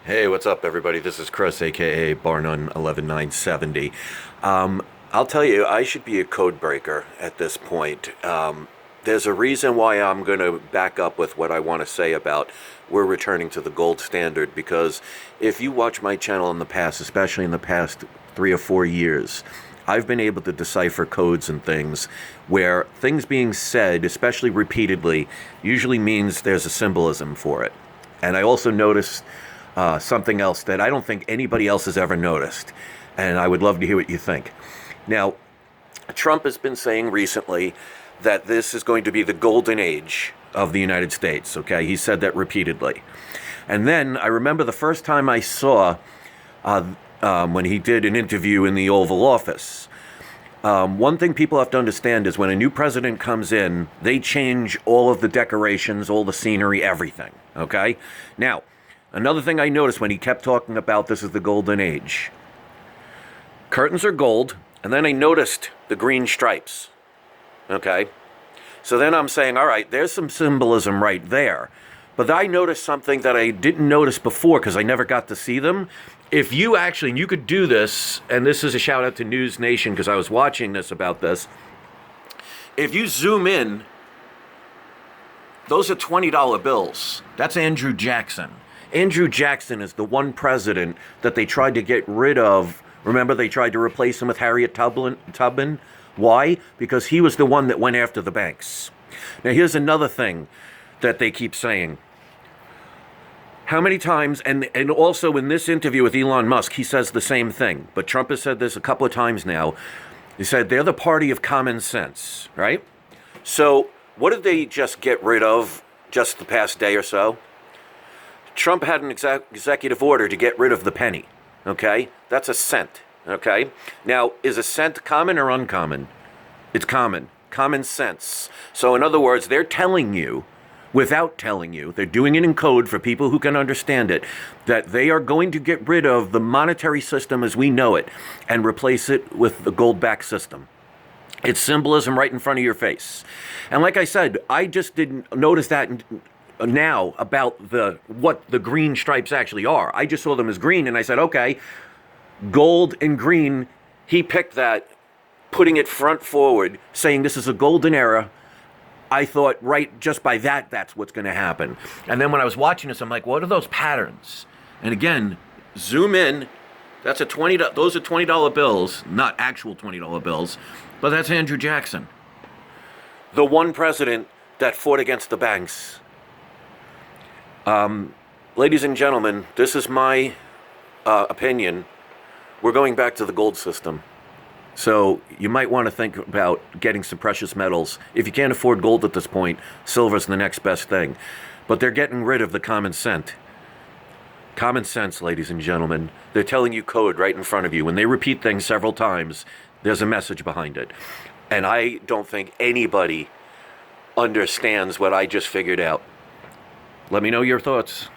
Hey, what's up, everybody? This is Chris, aka Barnun 11970. I'll tell you, I should be a code breaker at this point. There's a reason why I'm going to back up with what I want to say about we're returning to the gold standard, because if you watch my channel in the past, especially in the past 3 or 4 years, I've been able to decipher codes and things where things being said, especially repeatedly, usually means there's a symbolism for it. And I also noticed something else that I don't think anybody else has ever noticed, and I would love to hear what you think. Now, Trump has been saying recently that this is going to be the golden age of the United States, okay? He said that repeatedly. And then I remember the first time I saw when he did an interview in the Oval Office. One thing people have to understand is when a new president comes in, they change all of the decorations, all the scenery, everything, okay? Now, another thing I noticed when he kept talking about this is the golden age. Curtains are gold, and then I noticed the green stripes, okay? So then I'm saying, all right, there's some symbolism right there. But I noticed something that I didn't notice before because I never got to see them. If you actually, and you could do this, and this is a shout out to News Nation because I was watching this about this. If you zoom in, those are $20 bills. That's Andrew Jackson. Andrew Jackson is the one president that they tried to get rid of. Remember, they tried to replace him with Harriet Tubman. Why? Because he was the one that went after the banks. Now, here's another thing that they keep saying. How many times, and also in this interview with Elon Musk, he says the same thing. But Trump has said this a couple of times now. He said they're the party of common sense, right? So what did they just get rid of just the past day or so? Trump had an executive order to get rid of the penny, okay? That's a cent, okay? Now, is a cent common or uncommon? It's common. Common sense. So in other words, they're telling you, without telling you, they're doing it in code for people who can understand it, that they are going to get rid of the monetary system as we know it and replace it with the gold-backed system. It's symbolism right in front of your face. And like I said, I just didn't notice that now about what the green stripes actually are. I just saw them as green and I said, okay, gold and green, he picked that, putting it front forward, saying this is a golden era. I thought right just by that, that's what's going to happen. And then when I was watching this, I'm like, what are those patterns? And again, zoom in. That's those are $20 bills, not actual $20 bills, but that's Andrew Jackson. The one president that fought against the banks. Ladies and gentlemen, this is my opinion. We're going back to the gold system. So you might want to think about getting some precious metals. If you can't afford gold at this point, silver's the next best thing. But they're getting rid of the common sense. Common sense, ladies and gentlemen. They're telling you code right in front of you. When they repeat things several times, there's a message behind it. And I don't think anybody understands what I just figured out. Let me know your thoughts.